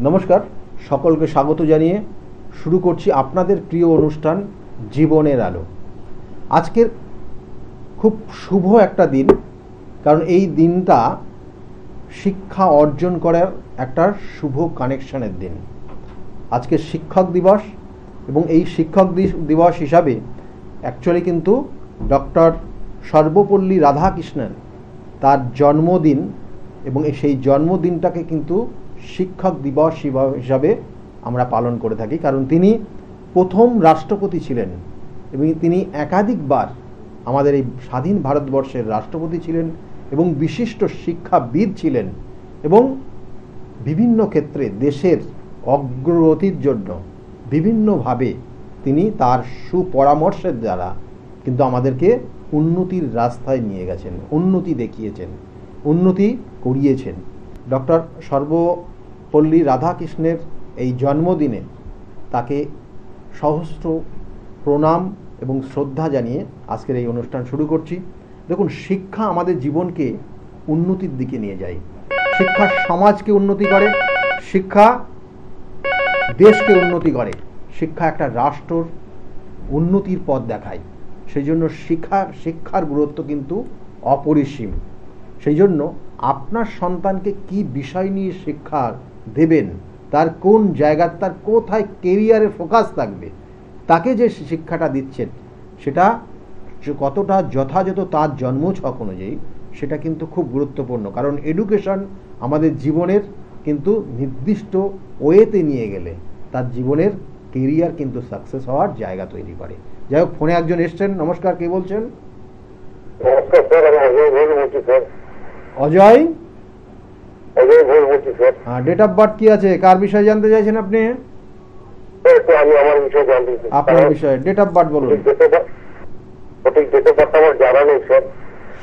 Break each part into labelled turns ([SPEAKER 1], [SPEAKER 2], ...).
[SPEAKER 1] নমস্কার, সকলকে স্বাগত জানিয়ে শুরু করছি আপনাদের প্রিয় অনুষ্ঠান জীবনের আলো। আজকের খুব শুভ একটা দিন, কারণ এই দিনটা শিক্ষা অর্জন করার একটা শুভ কানেকশনের দিন। আজকে শিক্ষক দিবস, এবং এই শিক্ষক দিবস হিসাবে অ্যাকচুয়ালি কিন্তু ডক্টর সর্বপল্লী রাধাকৃষ্ণন তার জন্মদিন, এবং সেই জন্মদিনটাকে কিন্তু শিক্ষক দিবস হিসাবে আমরা পালন করে থাকি। কারণ তিনি প্রথম রাষ্ট্রপতি ছিলেন এবং তিনি একাধিকবার আমাদের এই স্বাধীন ভারতবর্ষের রাষ্ট্রপতি ছিলেন এবং বিশিষ্ট শিক্ষাবিদ ছিলেন, এবং বিভিন্ন ক্ষেত্রে দেশের অগ্রগতির জন্য বিভিন্নভাবে তিনি তার সুপরামর্শের দ্বারা কিন্তু আমাদেরকে উন্নতির রাস্তায় নিয়ে গেছেন, উন্নতি দেখিয়েছেন, উন্নতি করিয়েছেন। ডক্টর সর্বপল্লী রাধাকৃষ্ণের এই জন্মদিনে তাকে সহস্র প্রণাম এবং শ্রদ্ধা জানিয়ে আজকের এই অনুষ্ঠান শুরু করছি। দেখুন, শিক্ষা আমাদের জীবনকে উন্নতির দিকে নিয়ে যায়। শিক্ষা সমাজকে উন্নতি করে, শিক্ষা দেশকে উন্নতি করে, শিক্ষা একটা রাষ্ট্রর উন্নতির পথ দেখায়। সেই জন্য শিক্ষার গুরুত্ব কিন্তু অপরিসীম। সেই জন্য আপনার সন্তানকে কি বিষয় নিয়ে শিক্ষা দেবেন, তার কোন জায়গা, তার কোথায় কেরিয়ারে ফোকাস থাকবে, তাকে যে শিক্ষাটা দিচ্ছেন সেটা কতটা যথাযথ তার জন্মছক অনুযায়ী, সেটা কিন্তু খুব গুরুত্বপূর্ণ। কারণ এডুকেশন আমাদের জীবনের কিন্তু নির্দিষ্ট ওয়েতে নিয়ে গেলে তার জীবনের কেরিয়ার কিন্তু সাকসেস হওয়ার জায়গা তৈরি করে। যাই হোক, ফোনে একজন এসছেন। নমস্কার, কে বলছেন? অজয়। হ্যাঁ, ডেট অফ বার্থ কি আছে? কার বিষয়ে জানতে চাইছেন আপনি? আপনার বিষয়ে ডেট অফ বার্থ বলুন।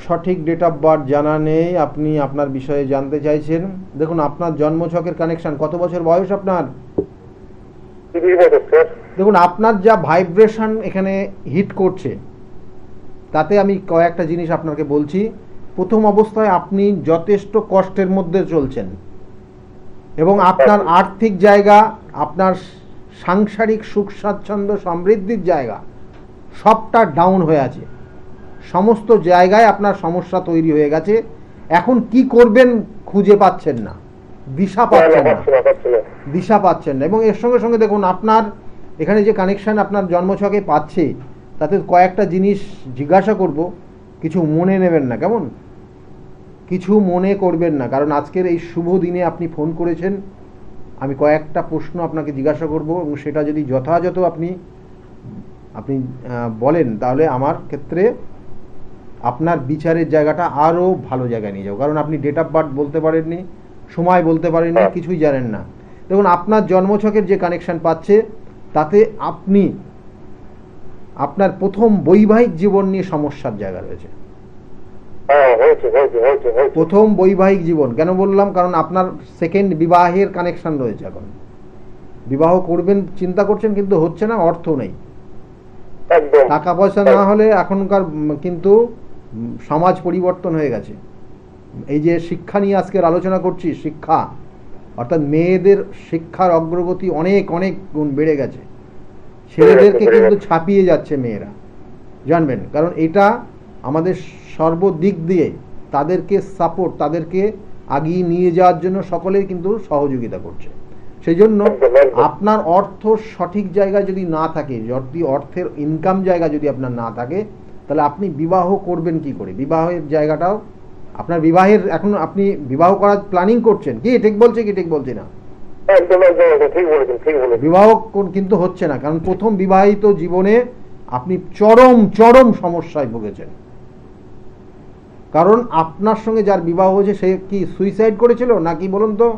[SPEAKER 1] সঠিক ডেট অফ বার্থ জানা নেই, আপনি আপনার বিষয়ে জানতে চাইছেন। দেখুন, আপনার জন্মছকের কানেকশন, কত বছর বয়স আপনার? দেখুন, আপনার যা ভাইব্রেশন এখানে হিট করছে, তাতে আমি কয়েকটা জিনিস আপনাকে বলছি। প্রথম অবস্থায় আপনি যথেষ্ট কষ্টের মধ্যে চলছেন, এবং আপনার আর্থিক জায়গা, আপনার সাংসারিক সুখ স্বাচ্ছন্দ্য সমৃদ্ধির জায়গা সবটা ডাউন হয়ে আছে। সমস্ত জায়গায় আপনার সমস্যা তৈরি হয়ে গেছে। এখন কি করবেন খুঁজে পাচ্ছেন না, দিশা পাচ্ছেন না। এবং এর সঙ্গে সঙ্গে দেখুন, আপনার এখানে যে কানেকশন আপনার জন্মছকে পাচ্ছে, তাতে কয়েকটা জিনিস জিজ্ঞাসা করব, কিছু মনে নেবেন না, কেমন? কিছু মনে করবেন না, কারণ আজকের এই শুভ দিনে আপনি ফোন করেছেন। আমি কয়েকটা প্রশ্ন আপনাকে জিজ্ঞাসা করব, এবং সেটা যদি যথাযথ আপনি বলেন, তাহলে আমার ক্ষেত্রে আপনার বিচারের জায়গাটা আরও ভালো জায়গায় নিয়ে যাও। কারণ আপনি ডেট অফ বার্থ বলতে পারেননি, সময় বলতে পারেননি, কিছুই জানেন না। দেখুন, আপনার জন্মছকের যে কানেকশন পাচ্ছে, তাতে আপনি আপনার প্রথম বৈবাহিক জীবন নিয়ে সমস্যার জায়গা রয়েছে। প্রথম বৈবাহিক জীবন কেন বললাম? কারণ আপনার সেকেন্ড বিবাহের কানেকশন রয়েছে। এখন বিবাহ করবেন চিন্তা করছেন, কিন্তু হচ্ছে না, অর্থ নেই, টাকা পয়সা না হলে। এখনকার কিন্তু সমাজ পরিবর্তন হয়ে গেছে। এই যে শিক্ষা নিয়ে আজকের আলোচনা করছি, শিক্ষা অর্থাৎ মেয়েদের শিক্ষার অগ্রগতি অনেক অনেক গুণ বেড়ে গেছে। ছেলেদেরকে কিন্তু ছাপিয়ে যাচ্ছে মেয়েরা, জানবেন। কারণ এটা আমাদের সর্বদিক দিয়ে তাদেরকে সাপোর্ট, তাদেরকে আগিয়ে নিয়ে যাওয়ার জন্য সকলেই কিন্তু সহযোগিতা করছে। সেই জন্য আপনার অর্থ সঠিক জায়গায় যদি না থাকে, যদি অর্থের ইনকাম জায়গা যদি আপনার না থাকে, তাহলে আপনি বিবাহ করবেন কি করে? বিবাহের জায়গাটাও আপনার বিবাহের, এখন আপনি বিবাহ করার প্ল্যানিং করছেন কি? ঠিক বলছে কি ঠিক বলছি না? বিবাহ কিন্তু হচ্ছে না, কারণ প্রথম বিবাহিত জীবনে আপনি চরম চরম সমস্যায় ভুগেছেন। কারণ আপনার সঙ্গে যার বিবাহ হয়েছে, সে কি সুইসাইড করেছিল নাকি বলুন তো?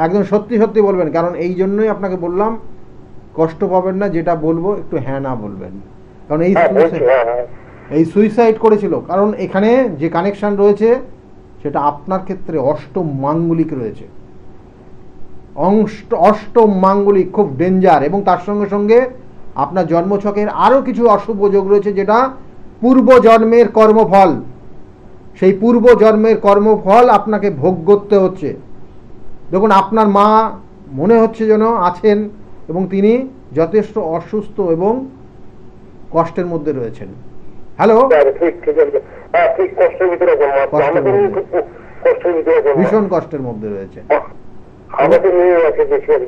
[SPEAKER 1] একদম সত্যি সত্যি বলবেন, কারণ এই জন্যই আপনাকে বললাম কষ্ট পাবেন না, যেটা বলবো একটু হ্যাঁ না বলবেন। কারণ এই সুইসাইড করেছিল, কারণ এখানে যে কানেকশন রয়েছে সেটা আপনার ক্ষেত্রে অষ্টম মাঙ্গলিক রয়েছে। অষ্টম মাঙ্গলিক খুব ডেঞ্জার, এবং তার সঙ্গে সঙ্গে আপনার জন্মছকের আরও কিছু অশুভ যোগ রয়েছে, যেটা পূর্ব জন্মের কর্মফল। সেই পূর্ব জন্মের কর্মফল আপনাকে ভোগ করতে হচ্ছে। দেখুন, আপনার মা মনে হচ্ছে যেন আছেন এবং তিনি যথেষ্ট অসুস্থ এবং কষ্টের মধ্যে রয়েছেন। হ্যালো, ভীষণ কষ্টের মধ্যে রয়েছে।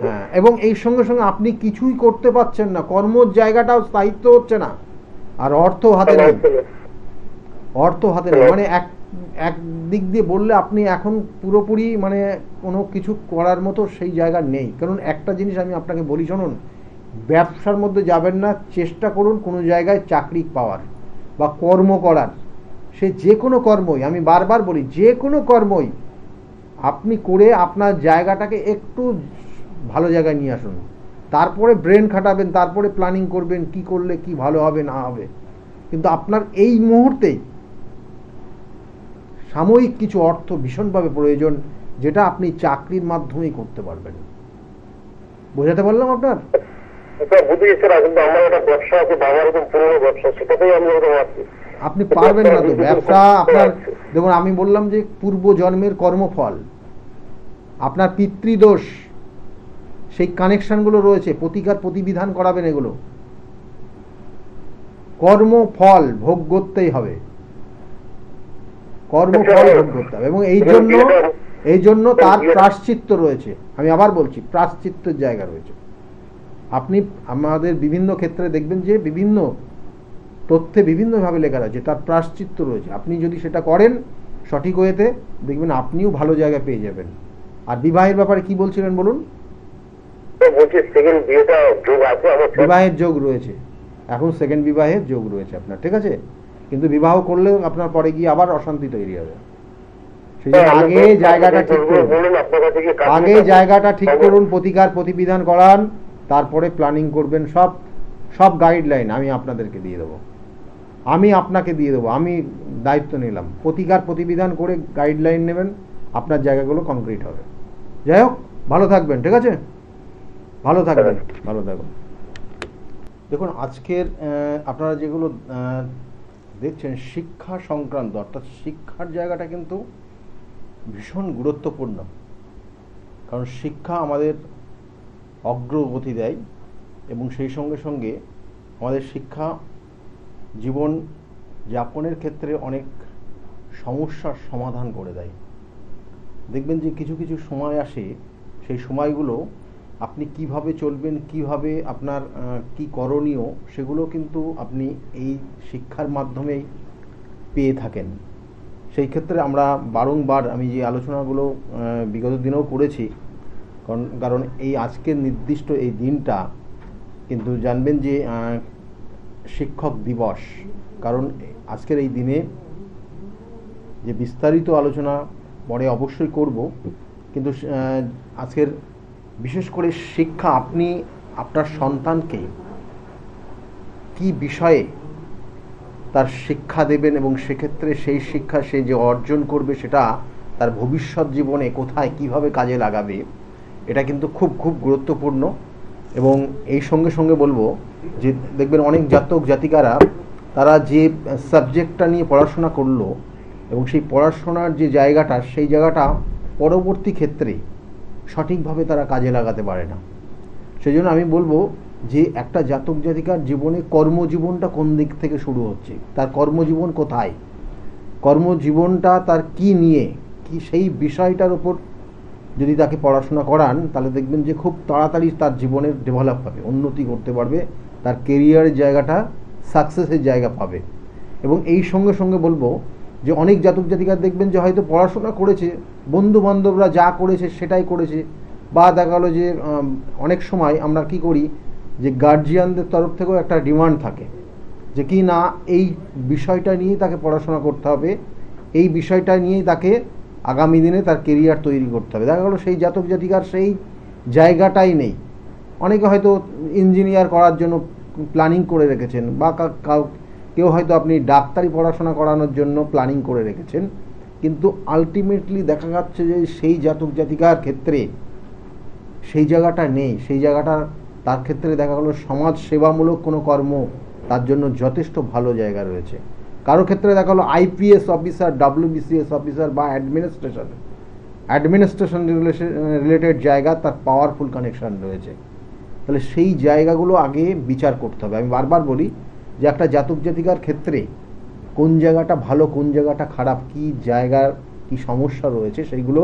[SPEAKER 1] হ্যাঁ, এবং এই সঙ্গে সঙ্গে আপনি কিছুই করতে পারছেন না, কর্মর জায়গাটাও স্থায়িত্ব হচ্ছে না, আর অর্থ হাতে নেই। অর্থ হাতে নেই মানে এক দিক দিয়ে বললে আপনি এখন পুরোপুরি মানে কোনো কিছু করার মতো সেই জায়গা নেই। কারণ একটা জিনিস আমি আপনাকে বলি, শুনুন, ব্যবসার মধ্যে যাবেন না, চেষ্টা করুন কোনো জায়গায় চাকরি পাওয়ার বা কর্ম করার। সে যে কোনো কর্মই, আমি বারবার বলি, যে কোনো কর্মই আপনি করে আপনার জায়গাটাকে একটু ভালো জায়গায় নিয়ে আসুন। তারপরে ব্রেন খাটাবেন, তারপরে প্ল্যানিং করবেন কি করলে কি ভালো হবে না হবে। কিন্তু আপনার এই মুহূর্তেই সাময়িক কিছু অর্থ ভীষণভাবে প্রয়োজন, যেটা আপনি চাকরির মাধ্যমেই করতে পারবেন। বোঝাতে পারলাম আপনার? আপনি পারবেন না তো ব্যবসা আপনার। দেখুন, আমি বললাম যে পূর্ব জন্মের কর্মফল, আপনার পিতৃদোষ, সেই কানেকশনগুলো রয়েছে, প্রতিকার প্রতিবিধান করাবেন। এগুলো কর্মফল ভোগ করতেই হবে, কর্মফল ভোগ করতে হবে। এবং এই জন্য তার প্রায়শ্চিত্ত রয়েছে। আমি আবার বলছি, প্রায়শ্চিত্তের জায়গা রয়েছে। আপনি আমাদের বিভিন্ন ক্ষেত্রে দেখবেন যে বিভিন্ন তথ্যে বিভিন্নভাবে লেখা রয়েছে, তার প্রায়শ্চিত্ত রয়েছে। আপনি যদি সেটা করেন সঠিক ওয়েতে, দেখবেন আপনিও ভালো জায়গা পেয়ে যাবেন। আর বিবাহের ব্যাপারে কি বলছিলেন বলুন? বিবাহের যোগ রয়েছে, এখন সেকেন্ড বিবাহের যোগ রয়েছে আপনার, ঠিক আছে? কিন্তু বিবাহ করলেও আপনার পরে গিয়ে আবার অশান্তি তৈরি হবে। সেই জন্য আগে জায়গাটা ঠিক করুন, আগে জায়গাটা ঠিক করুন, প্রতিকার প্রতিবিধান করান, তারপরে প্ল্যানিং করবেন। সব গাইডলাইন আমি আপনাদেরকে দিয়ে দেবো, আমি আপনাকে দিয়ে দেবো। আমি দায়িত্ব নিলাম, প্রতিকার প্রতিবিধান করে গাইডলাইন নেবেন, আপনার জায়গাগুলো কংক্রিট হবে। যাই হোক, ভালো থাকবেন, ঠিক আছে? ভালো থাকবেন, ভালো থাকবেন। দেখুন, আজকের আপনারা যেগুলো দেখছেন শিক্ষা সংক্রান্ত, অর্থাৎ শিক্ষার জায়গাটা কিন্তু ভীষণ গুরুত্বপূর্ণ। কারণ শিক্ষা আমাদের অগ্রগতি দেয় এবং সেই সঙ্গে সঙ্গে আমাদের শিক্ষা জীবন যাপনের ক্ষেত্রে অনেক সমস্যার সমাধান করে দেয়। দেখবেন যে কিছু কিছু সময় আসে, সেই সময়গুলো আপনি কিভাবে চলবেন, কিভাবে আপনার কি করণীয়, সেগুলো কিন্তু আপনি এই শিক্ষার মাধ্যমেই পেয়ে থাকেন। সেই ক্ষেত্রে আমরা বারংবার আমি যে আলোচনাগুলো বিগত দিনেও করেছি, কারণ এই আজকের নির্দিষ্ট এই দিনটা কিন্তু জানবেন যে শিক্ষক দিবস। কারণ আজকের এই দিনে যে বিস্তারিত আলোচনা পরে অবশ্যই করব, কিন্তু আজকের বিশেষ করে শিক্ষা, আপনি আপনার সন্তানকে কি বিষয়ে তার শিক্ষা দেবেন এবং সেক্ষেত্রে সেই শিক্ষা সে যে অর্জন করবে সেটা তার ভবিষ্যৎ জীবনে কোথায় কিভাবে কাজে লাগাবে, এটা কিন্তু খুব খুব গুরুত্বপূর্ণ। এবং এই সঙ্গে সঙ্গে বলবো যে দেখবেন অনেক জাতক জাতিকারা তারা যে সাবজেক্টটা নিয়ে পড়াশোনা করলো এবং সেই পড়াশোনার যে জায়গাটা, সেই জায়গাটা পরবর্তী ক্ষেত্রে সঠিকভাবে তারা কাজে লাগাতে পারে না। সেই জন্য আমি বলবো যে একটা জাতক জাতিকার জীবনে কর্মজীবনটা কোন দিক থেকে শুরু হচ্ছে, তার কর্মজীবন কোথায়, কর্মজীবনটা তার কি নিয়ে, কি সেই বিষয়টার উপর যদি তাকে পড়াশোনা করান, তাহলে দেখবেন যে খুব তাড়াতাড়ি তার জীবনের ডেভেলপ হবে, উন্নতি করতে পারবে, তার কেরিয়ারের জায়গাটা সাকসেসের জায়গা পাবে। এবং এই সঙ্গে সঙ্গে বলবো যে অনেক জাতক জাতিকা দেখবেন যে হয়তো পড়াশোনা করেছে, বন্ধু বান্ধবরা যা করেছে সেটাই করেছে, বা দেখা গেলো যে অনেক সময় আমরা কি করি যে গার্জিয়ানদের তরফ থেকেও একটা ডিমান্ড থাকে যে কি না, এই বিষয়টা নিয়েই তাকে পড়াশোনা করতে হবে, এই বিষয়টা নিয়েই তাকে আগামী দিনে তার কেরিয়ার তৈরি করতে হবে। দেখা গেলো সেই জাতক জাতিকার সেই জায়গাটাই নেই। অনেকে হয়তো ইঞ্জিনিয়ার করার জন্য প্ল্যানিং করে রেখেছেন, বা কেউ হয়তো আপনি ডাক্তারি পড়াশোনা করানোর জন্য প্ল্যানিং করে রেখেছেন, কিন্তু আলটিমেটলি দেখা যাচ্ছে যে সেই জাতক জাতিকার ক্ষেত্রে সেই জায়গাটা নেই। সেই জায়গাটা তার ক্ষেত্রে দেখা গেলো সমাজ সেবামূলক কোনো কর্ম তার জন্য যথেষ্ট ভালো জায়গা রয়েছে। কারো ক্ষেত্রে দেখা হলো আইপিএস অফিসার, ডাব্লিউবিসিএস অফিসার বা অ্যাডমিনিস্ট্রেশন রিলেটেড জায়গা তার পাওয়ারফুল কানেকশান রয়েছে। তাহলে সেই জায়গাগুলো আগে বিচার করতে হবে। আমি বারবার বলি যে একটা জাতক জাতিকার ক্ষেত্রে কোন জায়গাটা ভালো, কোন জায়গাটা খারাপ, কি জায়গার কি সমস্যা রয়েছে, সেইগুলো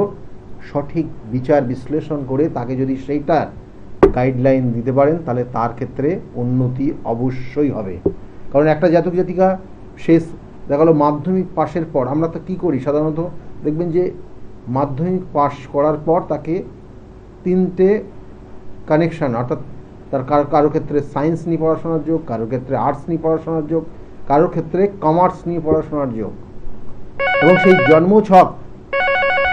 [SPEAKER 1] সঠিক বিচার বিশ্লেষণ করে তাকে যদি সেইটার গাইডলাইন দিতে পারেন তাহলে তার ক্ষেত্রে উন্নতি অবশ্যই হবে। কারণ একটা জাতক জাতিকা শেষ দেখা গেলো মাধ্যমিক পাশের পর, আমরা তো কী করি সাধারণত দেখবেন যে মাধ্যমিক পাশ করার পর তাকে 3টে কানেকশান, অর্থাৎ তার কারো ক্ষেত্রে সায়েন্স নিয়ে পড়াশোনার যোগ, কারো ক্ষেত্রে আর্টস নিয়ে পড়াশোনার যোগ, কারো ক্ষেত্রে কমার্স নিয়ে পড়াশোনার যোগ, এবং সেই জন্মছক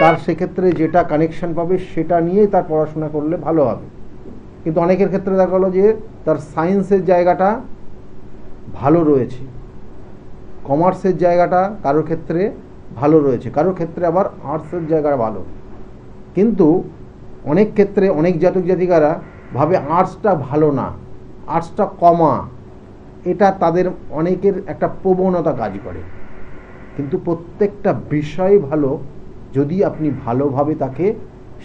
[SPEAKER 1] তার সেক্ষেত্রে যেটা কানেকশান পাবে সেটা নিয়েই তার পড়াশোনা করলে ভালো হবে। কিন্তু অনেকের ক্ষেত্রে দেখা গেলো যে তার সায়েন্সের জায়গাটা ভালো রয়েছে, কমার্সের জায়গাটা কারোর ক্ষেত্রে ভালো রয়েছে, কারোর ক্ষেত্রে আবার আর্টসের জায়গাটা ভালো। কিন্তু অনেক ক্ষেত্রে অনেক জাতক জাতিকারা ভাবে আর্টসটা ভালো না, আর্টসটা কমা, এটা তাদের অনেকের একটা প্রবণতা কাজ করে। কিন্তু প্রত্যেকটা বিষয় ভালো যদি আপনি ভালোভাবে তাকে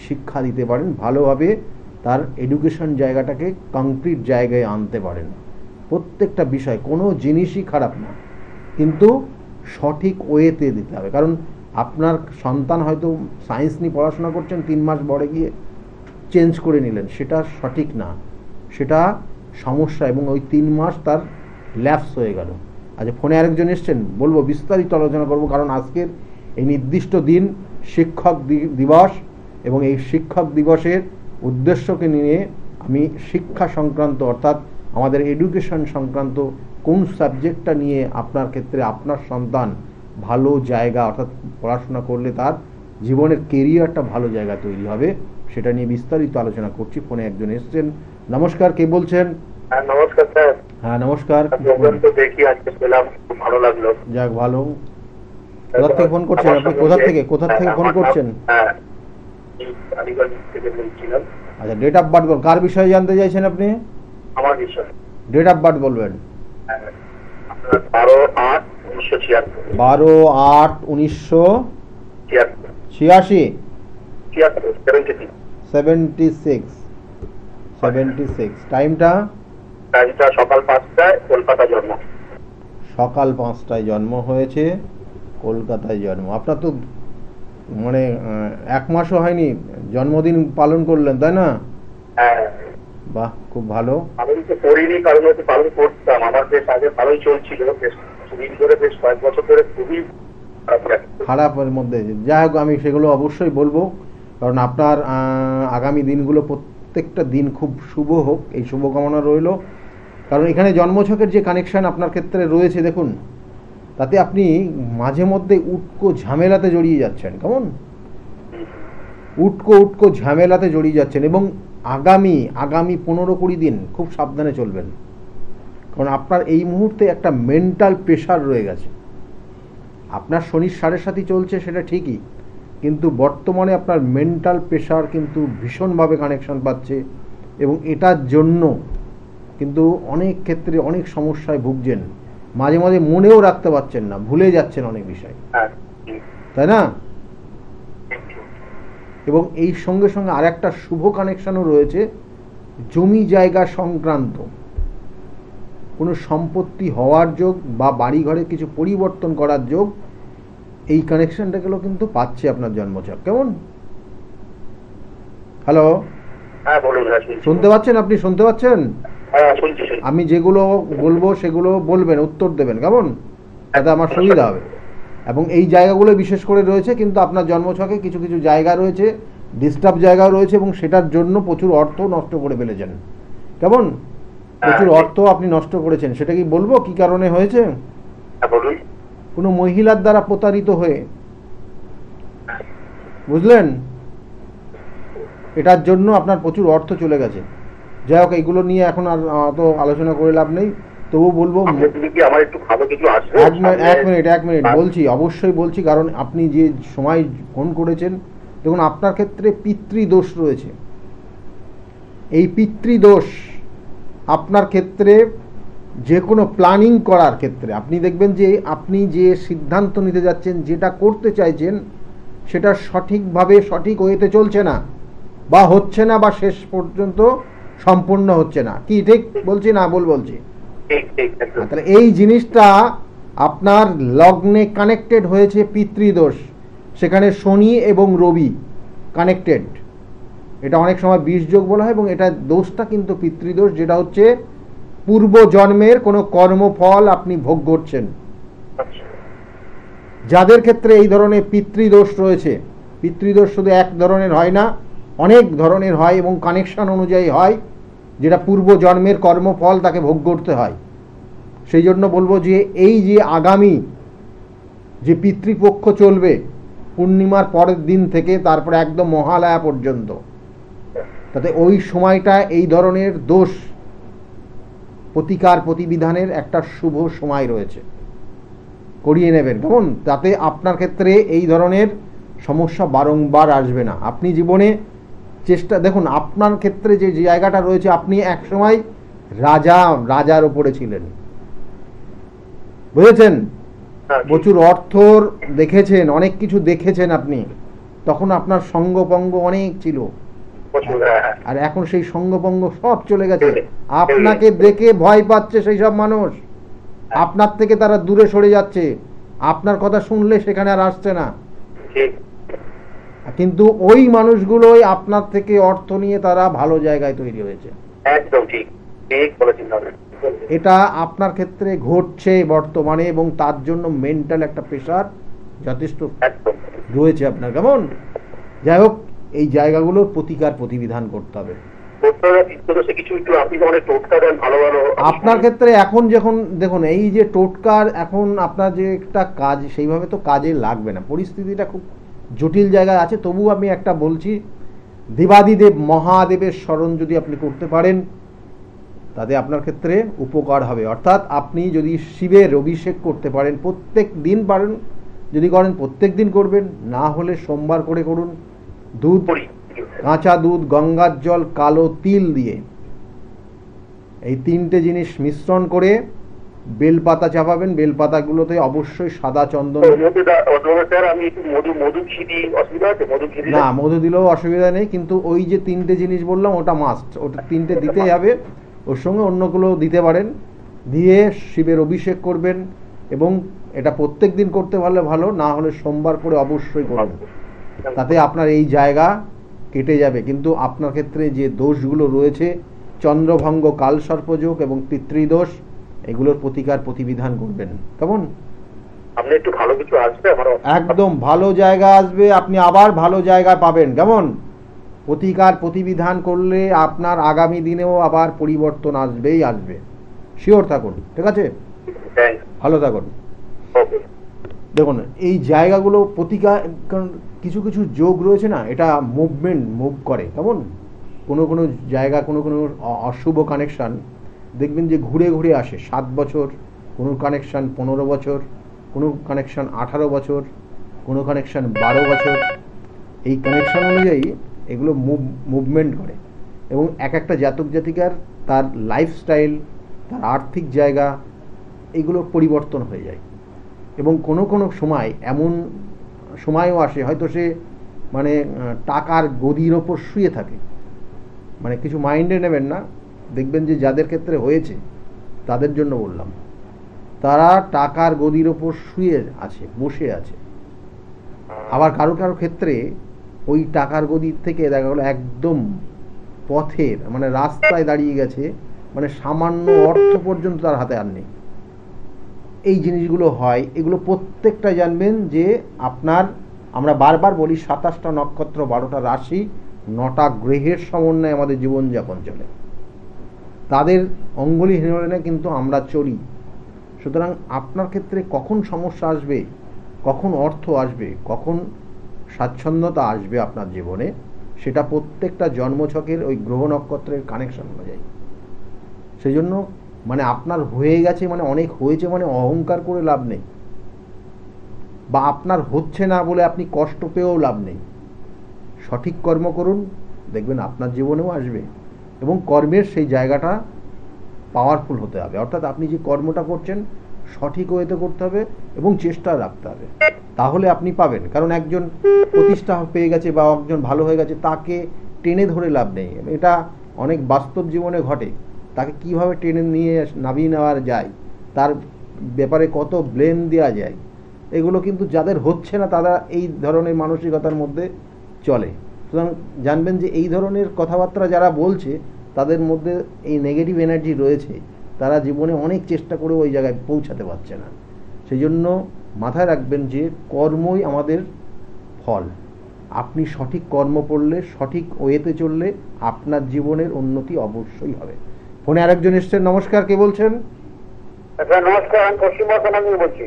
[SPEAKER 1] শিক্ষা দিতে পারেন, ভালোভাবে তার এডুকেশন জায়গাটাকে কংক্রিট জায়গায় আনতে পারেন। প্রত্যেকটা বিষয়, কোনো জিনিসই খারাপ না, কিন্তু সঠিক ওয়েতে দিতে হবে। কারণ আপনার সন্তান হয়তো সায়েন্স নিয়ে পড়াশোনা করছেন, 3 মাস বড় গিয়ে চেঞ্জ করে নিলেন, সেটা সঠিক না, সেটা সমস্যা, এবং ওই 3 মাস তার ল্যাপস হয়ে গেল। আচ্ছা, ফোনে আরেকজন এসছেন, বলবো বিস্তারিত আলোচনা করব, কারণ আজকের এই নির্দিষ্ট দিন শিক্ষক দিবস, এবং এই শিক্ষক দিবসের উদ্দেশ্যকে নিয়ে আমি শিক্ষা সংক্রান্ত, অর্থাৎ আমাদের এডুকেশন সংক্রান্ত কোন সাবজেক্টটা নিয়ে আপনার ক্ষেত্রে আপনার সন্তান ভালো জায়গা, অর্থাৎ পড়াশোনা করলে তার জীবনের কেরিয়ারটা ভালো জায়গা তৈরি হবে, সেটা নিয়ে বিস্তারিত আলোচনা করছি। ফোনে একজন এসছেন। নমস্কার, কে বলছেন?
[SPEAKER 2] নমস্কার স্যার।
[SPEAKER 1] হ্যাঁ নমস্কার।
[SPEAKER 2] দেখি আজকে পেলাম, খুব ভালো লাগলো।
[SPEAKER 1] যাক ভালো। কোথা থেকে ফোন করছেন আপনি? কোথা থেকে ফোন করছেন? আচ্ছা, ডেট অফ বার্থ বল, কার বিষয়ে জানতে চাইছেন আপনি?
[SPEAKER 2] আমার বিষয়।
[SPEAKER 1] ডেট অফ বার্থ বলবেন।
[SPEAKER 2] 12/8/1986।
[SPEAKER 1] 76 টাইমটা
[SPEAKER 2] সকাল 5টায়, কলকাতা জন্ম।
[SPEAKER 1] সকাল 5টায় জন্ম হয়েছে, কলকাতায় জন্ম। আপনার তো মানে 1 মাসও হয়নি জন্মদিন পালন করলেন, তাই না?
[SPEAKER 2] হ্যাঁ।
[SPEAKER 1] বাহ, খুব ভালো।
[SPEAKER 2] পালন তো করিনি, কারণ হচ্ছে পালন করতাম, আমার বেশ আগে ভালোই চলছিল, বেশ কয়েক বছর ধরে খুবই
[SPEAKER 1] খারাপের মধ্যে। যাই হোক, আমি সেগুলো অবশ্যই বলবো, কারণ আপনার আগামী দিনগুলো প্রত্যেকটা দিন খুব শুভ হোক, এই শুভকামনা রইল। কারণ এখানে জন্মছকের যে কানেকশান আপনার ক্ষেত্রে রয়েছে, দেখুন তাতে আপনি মাঝে মধ্যে উটকো ঝামেলাতে জড়িয়ে যাচ্ছেন। কেমন উটকো ঝামেলাতে জড়িয়ে যাচ্ছেন, এবং আগামী 15-20 দিন খুব সাবধানে চলবেন। কারণ আপনার এই মুহূর্তে একটা মেন্টাল প্রেশার রয়ে গেছে। আপনার শনির 7.5 চলছে, সেটা ঠিকই, কিন্তু বর্তমানে আপনার মেন্টাল প্রেশার কিন্তু ভীষণভাবে কানেকশন পাচ্ছে, এবং এটার জন্য কিন্তু অনেক ক্ষেত্রে অনেক সমস্যায় ভুগছেন। মাঝে মাঝে মনেও রাখতে পারছেন না, ভুলে যাচ্ছেন অনেক বিষয়, তাই না? এবং এই সঙ্গে সঙ্গে আর একটা শুভ কানেকশনও রয়েছে, জমি জায়গা সংক্রান্ত কোনো সম্পত্তি হওয়ার যোগ বা বাড়ি ঘরে কিছু পরিবর্তন করার যোগ, এই কানেকশনটাগুলো কিন্তু পাচ্ছে আপনার জন্মছক। কেমন? হ্যালো, শুনতে পাচ্ছেন? আপনি শুনতে পাচ্ছেন? আমি যেগুলো বলবো সেগুলো বলবেন, উত্তর দেবেন, কেমন? তাতে আমার সুবিধা হবে। এবং এই জায়গাগুলো বিশেষ করে রয়েছে, কিন্তু আপনার জন্মছকে কিছু কিছু জায়গা রয়েছে, ডিস্টার্ব জায়গাও রয়েছে, এবং সেটার জন্য প্রচুর অর্থ নষ্ট করে ফেলেছেন। কেমন? প্রচুর অর্থ আপনি নষ্ট করেছেন। সেটা কি বলবো কি কারণে হয়েছে? কোনো মহিলার দ্বারা প্রতারিত হয়ে, বুঝলেন? এটার জন্য আপনার প্রচুর অর্থ চলে গেছে। যাই হোক, এইগুলো নিয়ে এখন আর অত আলোচনা করে লাভ নেই, তবু বলবো। এক মিনিট বলছি, অবশ্যই বলছি, কারণ আপনি যে সময় ফোন করেছেন, দেখুন আপনার ক্ষেত্রে পিতৃদোষ রয়েছে। এই পিতৃদোষ আপনার ক্ষেত্রে যে কোনো প্ল্যানিং করার ক্ষেত্রে আপনি দেখবেন যে আপনি যে সিদ্ধান্ত নিতে যাচ্ছেন, যেটা করতে চাইছেন, সেটা সঠিকভাবে সঠিক ওয়েতে চলছে না, বা হচ্ছে না, বা শেষ পর্যন্ত সম্পূর্ণ হচ্ছে না। কি ঠিক বলছি না ভুল বলছি? তাহলে এই জিনিসটা আপনার লগ্নে কানেক্টেড হয়েছে পিতৃদোষ, সেখানে শনি এবং রবি কানেক্টেড। এটা অনেক সময় বিষযোগ বলা হয়, এবং এটা দোষটা কিন্তু পিতৃদোষ, যেটা হচ্ছে পূর্ব জন্মের কোনো কর্মফল আপনি ভোগ করছেন। যাদের ক্ষেত্রে এই ধরনের পিতৃদোষ রয়েছে, পিতৃদোষ শুধু এক ধরনের হয় না, অনেক ধরনের হয়, এবং কানেকশন অনুযায়ী হয়, যেটা পূর্ব জন্মের কর্মফল তাকে ভোগ করতে হয়। সেই জন্য বলবো যে এই যে আগামী যে পিতৃপক্ষ চলবে পূর্ণিমার পরের দিন থেকে তারপরে একদম মহালয়া পর্যন্ত, তাতে ওই সময়টা এই ধরনের দোষ প্রতিকার প্রতিবিধানের একটা শুভ সময় রয়েছে, করিয়ে নেবেন কেমন? তাতে আপনার ক্ষেত্রে এই ধরনের সমস্যা বারংবার আসবে না। আপনি জীবনে চেষ্টা দেখুন, আপনার ক্ষেত্রে যে জায়গাটা রয়েছে, আপনি এক সময় রাজার উপরে ছিলেন, বুঝেছেন? প্রচুর অর্থ দেখেছেন, অনেক কিছু দেখেছেন আপনি, তখন আপনার সঙ্গপঙ্গ অনেক ছিল, আর এখন সেই সঙ্গপঙ্গ সব চলে গেছে। আপনাকে দেখে ভয় পাচ্ছে সেই সব মানুষ, আপনার থেকে তারা দূরে সরে যাচ্ছে, আপনার কথা শুনলে সেখানে আর আসছে না। কিন্তু ওই মানুষগুলোই আপনার থেকে অর্থ নিয়ে তারা ভালো জায়গায় তৈরি হয়েছে।
[SPEAKER 2] একদম ঠিক ঠিক বলেছেন।
[SPEAKER 1] এটা আপনার ক্ষেত্রে ঘটছে বর্তমানে, এবং তার জন্য মেন্টাল একটা প্রেশার যথেষ্ট রয়েছে আপনার, কেমন? যাই হোক, এই জায়গাগুলোর প্রতিকার প্রতিবিধান করতে হবে আপনার ক্ষেত্রে। এখন যখন দেখুন এই যে টোটকার, এখন আপনার যে একটা কাজ সেইভাবে তো কাজে লাগবে না, পরিস্থিতিটা খুব জটিল জায়গায় আছে। তবু আমি একটা বলছি, দেবাদিদেব মহাদেবের স্মরণ যদি আপনি করতে পারেন, তাতে আপনার ক্ষেত্রে উপকার হবে। অর্থাৎ আপনি যদি শিবের অভিষেক করতে পারেন, প্রত্যেক দিন পারেন, যদি করেন প্রত্যেক দিন করবেন, না হলে সোমবার করে করুন। দুধ, কাঁচা দুধ, গঙ্গার জল, কালো তিল দিয়ে এই তিনটে জিনিস মিশ্রণ করে বেলপাতা চাপাবেন। বেলপাতাগুলোতে অবশ্যই সাদা চন্দন। না, মধু দিলেও অসুবিধা নেই, কিন্তু ওই যে তিনটে জিনিস বললাম ওটা মাস্ট, ওটা তিনটে দিতেই হবে। ওর সঙ্গে অন্যগুলো দিতে পারেন, দিয়ে শিবের অভিষেক করবেন, এবং এটা প্রত্যেক দিন করতে পারলে ভালো, না হলে সোমবার করে অবশ্যই করবেন। তাতে আপনার এই জায়গা কেটে যাবে। কিন্তু আপনার ক্ষেত্রে যে দোষগুলো রয়েছে, চন্দ্রভঙ্গ, কালসর্পযোগ এবং পিতৃদোষ, এগুলোর প্রতিকার প্রতিবিধান করবেন, কেমন?
[SPEAKER 2] আপনি একটু ভালো কিছু আসবে,
[SPEAKER 1] একদম ভালো জায়গা আসবে, আপনি আবার ভালো জায়গা পাবেন, কেমন? প্রতিকার প্রতিবিধান করলে আপনার আগামী দিনেও আবার পরিবর্তন আসবেই আসবে, শিওর থাকুন। ঠিক আছে, ভালো থাকুন। দেখুন এই জায়গাগুলো প্রতিকার, কারণ কিছু কিছু যোগ রয়েছে না, এটা মুভ করে, কেমন? কোনো কোনো জায়গা, কোনো কোনো অশুভ কানেকশান দেখবেন যে ঘুরে ঘুরে আসে। 7 বছর কোনো কানেকশান, 15 বছর কোনো কানেকশান, 18 বছর কোনো কানেকশান, 12 বছর। এই কানেকশান অনুযায়ী এগুলো মুভমেন্ট করে, এবং এক একটা জাতক জাতিকার তার লাইফস্টাইল, তার আর্থিক জায়গা, এগুলোর পরিবর্তন হয়ে যায়। এবং কোনো কোনো সময় এমন সময়ও আসে, হয়তো সে মানে টাকার গদির ওপর শুয়ে থাকে, মানে কিছু মাইন্ডে নেবেন না, দেখবেন যে যাদের ক্ষেত্রে হয়েছে তাদের জন্য বললাম, তারা টাকার গদির ওপর শুয়ে আছে, বসে আছে। আবার কারো কারো ক্ষেত্রে ওই টাকার গদির থেকে দেখা গেলো একদম পথের, মানে রাস্তায় দাঁড়িয়ে গেছে, মানে সামান্য অর্থ পর্যন্ত তার হাতে আর নেই। এই জিনিসগুলো হয়, এগুলো প্রত্যেকটা জানবেন যে আপনার, আমরা বারবার বলি 27টা নক্ষত্র, 12টা রাশি, 9টা গ্রহের সমন্বয়ে আমাদের জীবনযাপন চলে, তাদের অঙ্গুলি হিরণে কিন্তু আমরা চলি। সুতরাং আপনার ক্ষেত্রে কখন সমস্যা আসবে, কখন অর্থ আসবে, কখন স্বাচ্ছন্দ্যতা আসবে আপনার জীবনে, সেটা প্রত্যেকটা জন্মছকের ওই গ্রহ নক্ষত্রের কানেকশন অনুযায়ী। সেই জন্য মানে আপনার হয়ে গেছে মানে অনেক হয়েছে মানে অহংকার করে লাভ নেই, বা আপনার হচ্ছে না বলে আপনি কষ্ট পেয়েও লাভ নেই। সঠিক কর্ম করুন, দেখবেন আপনার জীবনেও আসবে, এবং কর্মের সেই জায়গাটা পাওয়ারফুল হতে হবে, অর্থাৎ আপনি যে কর্মটা করছেন সঠিক ওয়েতে করতে হবে এবং চেষ্টা রাখতে হবে, তাহলে আপনি পাবেন। কারণ একজন প্রতিষ্ঠা পেয়ে গেছে বা একজন ভালো হয়ে গেছে, তাকে টেনে ধরে লাভ নেই। এটা অনেক বাস্তব জীবনে ঘটে। তাকে কিভাবে টেনে নিয়ে নামিয়ে নেওয়া যায়, তার ব্যাপারে কত ব্লেম দেওয়া যায়, এগুলো কিন্তু যাদের হচ্ছে না তারা এই ধরনের মানসিকতার মধ্যে চলে। সুতরাং জানবেন যে এই ধরনের কথাবার্তা যারা বলছে তাদের মধ্যে এই নেগেটিভ এনার্জি রয়েছে, তারা জীবনে অনেক চেষ্টা করে ওই জায়গায় পৌঁছাতে পারছে না। সেই জন্য মাথায় রাখবেন যে কর্মই আমাদের ফল। আপনি সঠিক কর্ম করলে, সঠিক ওয়েতে চললে আপনার জীবনের উন্নতি অবশ্যই হবে। ফোনে আরেকজন এসছেন। নমস্কার, কে বলছেন?
[SPEAKER 2] নমস্কার, আমি পশ্চিম বর্ধমান থেকে বলছি।